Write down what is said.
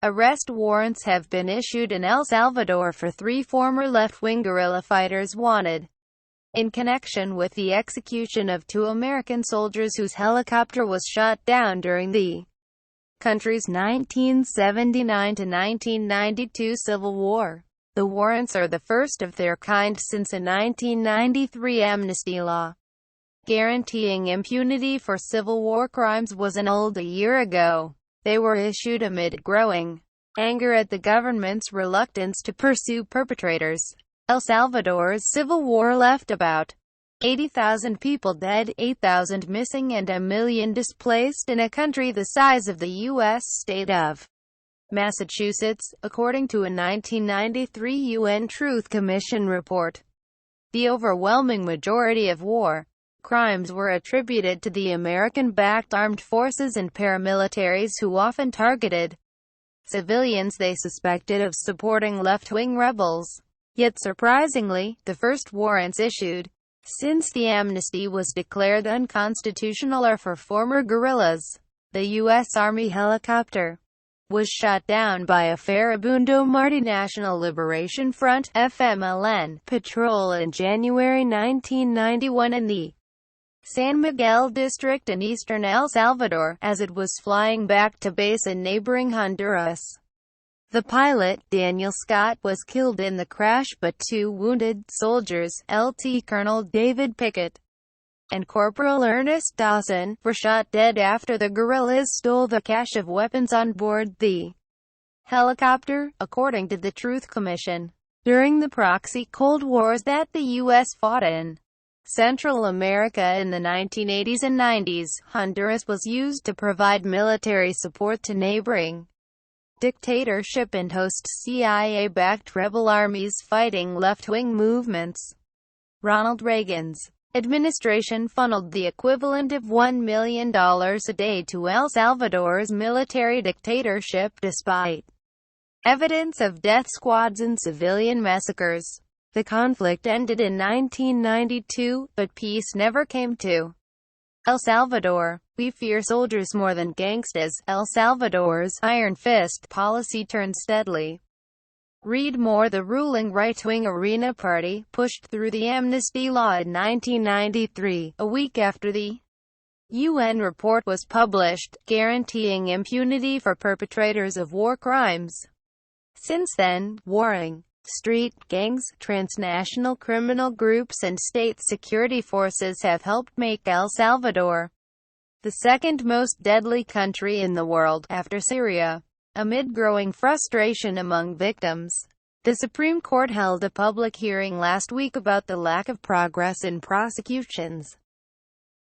Arrest warrants have been issued in El Salvador for 3 former left-wing guerrilla fighters wanted in connection with the execution of 2 American soldiers whose helicopter was shot down during the country's 1979–1992 Civil War. The warrants are the first of their kind since a 1993 amnesty law guaranteeing impunity for Civil War crimes was annulled a year ago. They were issued amid growing anger at the government's reluctance to pursue perpetrators. El Salvador's civil war left about 80,000 people dead, 8,000 missing and 1 million displaced in a country the size of the U.S. state of Massachusetts, according to a 1993 UN Truth Commission report. The overwhelming majority of war crimes were attributed to the American-backed armed forces and paramilitaries who often targeted civilians they suspected of supporting left-wing rebels. Yet surprisingly, the first warrants issued since the amnesty was declared unconstitutional are for former guerrillas. The U.S. Army helicopter was shot down by a Farabundo Marti National Liberation Front (FMLN) patrol in January 1991 in the San Miguel district in eastern El Salvador, as it was flying back to base in neighboring Honduras. The pilot, Daniel Scott, was killed in the crash but 2 wounded soldiers, Lt. Colonel David Pickett and Corporal Ernest Dawson, were shot dead after the guerrillas stole the cache of weapons on board the helicopter, according to the Truth Commission. During the proxy Cold Wars that the U.S. fought in Central America in the 1980s and 90s, Honduras was used to provide military support to neighboring dictatorship and host CIA-backed rebel armies fighting left-wing movements. Ronald Reagan's administration funneled the equivalent of $1 million a day to El Salvador's military dictatorship despite evidence of death squads and civilian massacres. The conflict ended in 1992, but peace never came to El Salvador. We fear soldiers more than gangstas. El Salvador's iron fist policy turned steadily. Read more. The ruling right-wing Arena Party pushed through the amnesty law in 1993, a week after the UN report was published, guaranteeing impunity for perpetrators of war crimes. Since then, warring street gangs, transnational criminal groups and state security forces have helped make El Salvador the second most deadly country in the world, after Syria. Amid growing frustration among victims, the Supreme Court held a public hearing last week about the lack of progress in prosecutions